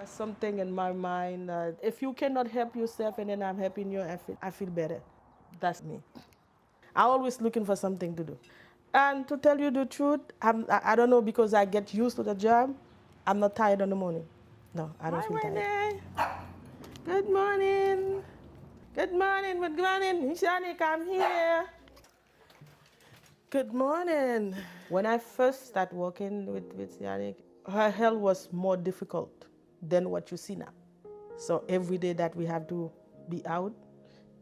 Something in my mind that if you cannot help yourself and then I'm helping you, I feel better. That's me. I'm always looking for something to do. And to tell you the truth, I don't know because I get used to the job. I'm not tired in the morning. No, I don't feel tired. Renee. Good morning. Good morning. Good morning. Shanik, I'm here. Good morning. When I first started working with Yannick, her health was more difficult than what you see now. So every day that we have to be out,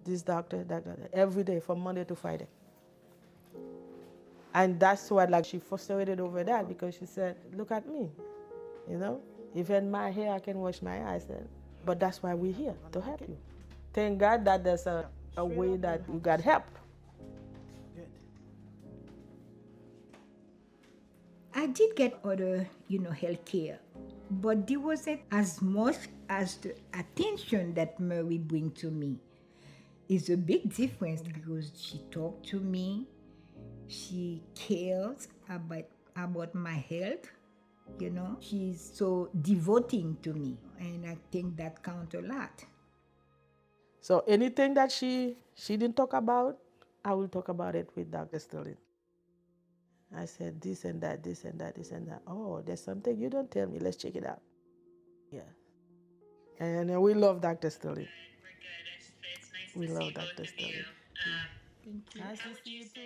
this doctor, that doctor, every day from Monday to Friday. And that's why like she frustrated over that because she said, look at me, you know? Even my hair, I can wash my eyes. But that's why we're here, to help you. Thank God that there's a way that you got help. I did get other, health care, but there wasn't as much as the attention that Mary bring to me. It's a big difference because she talked to me, she cares about my health, She's so devoting to me, and I think that counts a lot. So anything that she didn't talk about, I will talk about it with Dr. Sterling. I said this and that, this and that, this and that. Oh, there's something you don't tell me. Let's check it out. Yeah. And we love Dr. Sterling. We love Dr. Sterling. Thank you. Nice to see you too.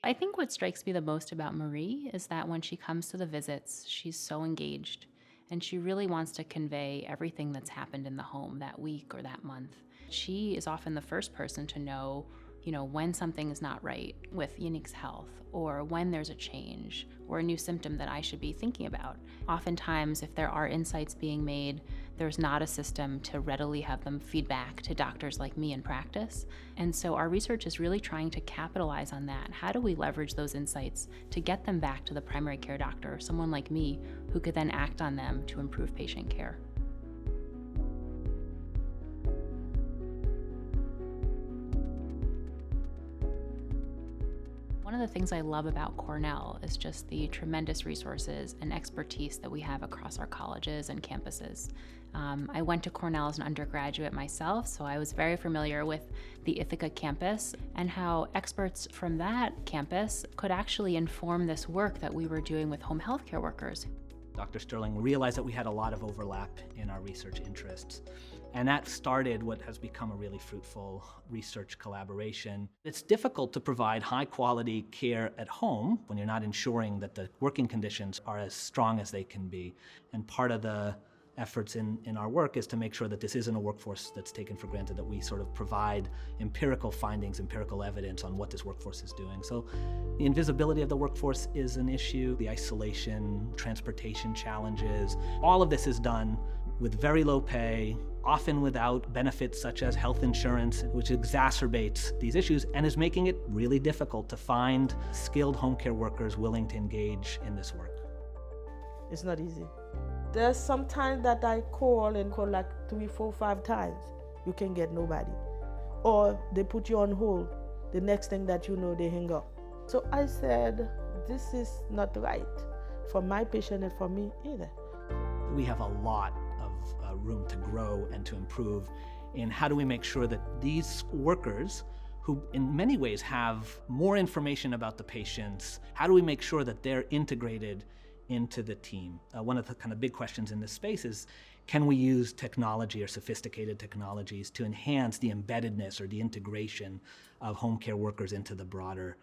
I think what strikes me the most about Marie is that when she comes to the visits, she's so engaged and she really wants to convey everything that's happened in the home that week or that month. She is often the first person to know, when something is not right with Yannick's health or when there's a change or a new symptom that I should be thinking about. Oftentimes, if there are insights being made, there's not a system to readily have them feed back to doctors like me in practice. And so our research is really trying to capitalize on that. How do we leverage those insights to get them back to the primary care doctor, someone like me, who could then act on them to improve patient care? One of the things I love about Cornell is just the tremendous resources and expertise that we have across our colleges and campuses. I went to Cornell as an undergraduate myself, so I was very familiar with the Ithaca campus and how experts from that campus could actually inform this work that we were doing with home healthcare workers. Dr. Sterling realized that we had a lot of overlap in our research interests. And that started what has become a really fruitful research collaboration. It's difficult to provide high quality care at home when you're not ensuring that the working conditions are as strong as they can be. And part of the efforts in our work is to make sure that this isn't a workforce that's taken for granted, that we sort of provide empirical findings, empirical evidence on what this workforce is doing. So the invisibility of the workforce is an issue, the isolation, transportation challenges. All of this is done with very low pay, often without benefits such as health insurance, which exacerbates these issues and is making it really difficult to find skilled home care workers willing to engage in this work. It's not easy. There's some times that I call like 3, 4, 5 times. You can get nobody. Or they put you on hold. The next thing that you know, they hang up. So I said, this is not right for my patient and for me either. We have a lot of room to grow and to improve in how do we make sure that these workers, who in many ways have more information about the patients, how do we make sure that they're integrated into the team? One of the kind of big questions in this space is, can we use technology or sophisticated technologies to enhance the embeddedness or the integration of home care workers into the broader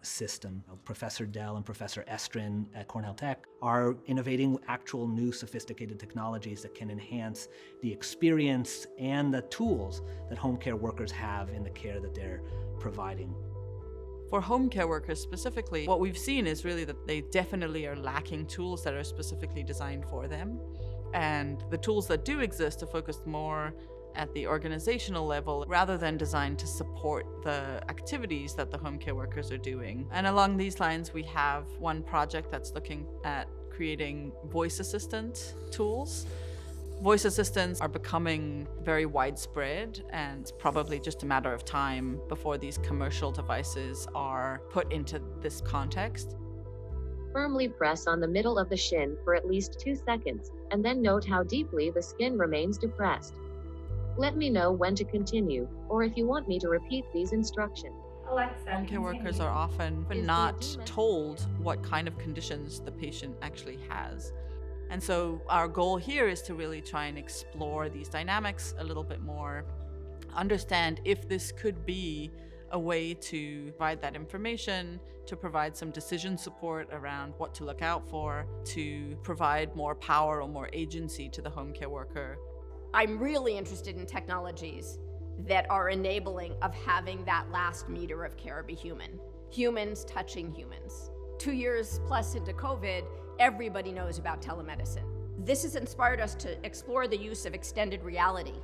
system? Professor Dell and Professor Estrin at Cornell Tech are innovating actual new sophisticated technologies that can enhance the experience and the tools that home care workers have in the care that they're providing. For home care workers specifically, what we've seen is really that they definitely are lacking tools that are specifically designed for them. And the tools that do exist are focused more at the organizational level rather than designed to support the activities that the home care workers are doing. And along these lines, we have one project that's looking at creating voice assistant tools. Voice assistants are becoming very widespread, and it's probably just a matter of time before these commercial devices are put into this context. Firmly press on the middle of the shin for at least 2 seconds, and then note how deeply the skin remains depressed. Let me know when to continue, or if you want me to repeat these instructions. Home care workers are often not told what kind of conditions the patient actually has. And so our goal here is to really try and explore these dynamics a little bit more, understand if this could be a way to provide that information, to provide some decision support around what to look out for, to provide more power or more agency to the home care worker. I'm really interested in technologies that are enabling of having that last meter of care be human. Humans touching humans. 2 years plus into COVID, everybody knows about telemedicine. This has inspired us to explore the use of extended reality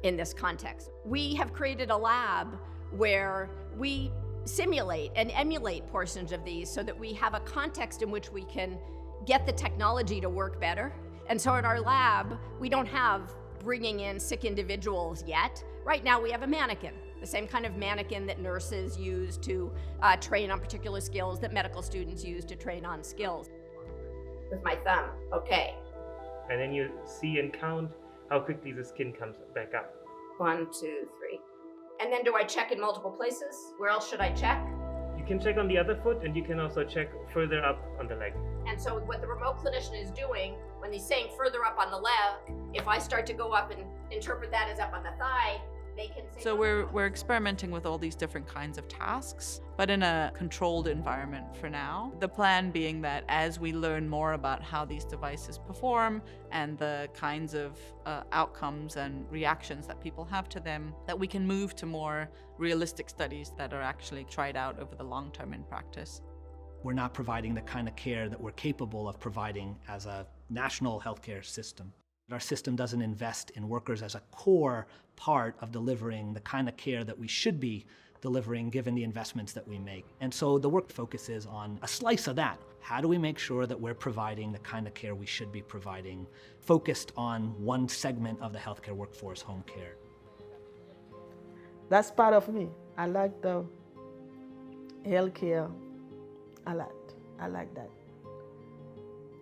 in this context. We have created a lab where we simulate and emulate portions of these so that we have a context in which we can get the technology to work better. And so in our lab, we don't have bringing in sick individuals yet. Right now we have a mannequin, the same kind of mannequin that nurses use to train on particular skills, that medical students use to train on skills. With my thumb, okay. And then you see and count how quickly the skin comes back up. 1, 2, 3. And then do I check in multiple places? Where else should I check? You can check on the other foot, and you can also check further up on the leg. And so what the remote clinician is doing, when he's saying further up on the leg, if I start to go up and interpret that as up on the thigh, they can say... So we're experimenting with all these different kinds of tasks, but in a controlled environment for now. The plan being that as we learn more about how these devices perform and the kinds of outcomes and reactions that people have to them, that we can move to more realistic studies that are actually tried out over the long term in practice. We're not providing the kind of care that we're capable of providing as a national healthcare system. Our system doesn't invest in workers as a core part of delivering the kind of care that we should be delivering given the investments that we make. And so the work focuses on a slice of that. How do we make sure that we're providing the kind of care we should be providing, focused on one segment of the healthcare workforce, home care? That's part of me. I like the healthcare a lot. I like that.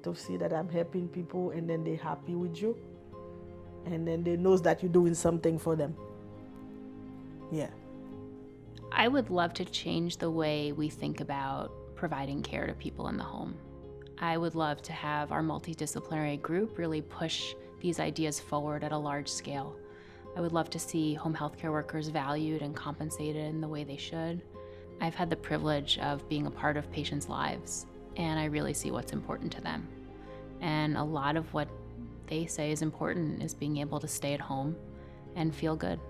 To see that I'm helping people and then they're happy with you. And then they knows that you're doing something for them. Yeah. I would love to change the way we think about providing care to people in the home. I would love to have our multidisciplinary group really push these ideas forward at a large scale. I would love to see home healthcare workers valued and compensated in the way they should. I've had the privilege of being a part of patients' lives, and I really see what's important to them. And a lot of what they say is important is being able to stay at home and feel good.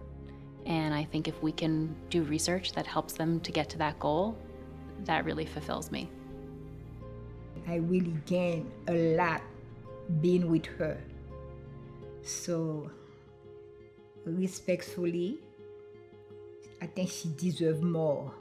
And I think if we can do research that helps them to get to that goal, that really fulfills me. I really gained a lot being with her. So, respectfully, I think she deserves more.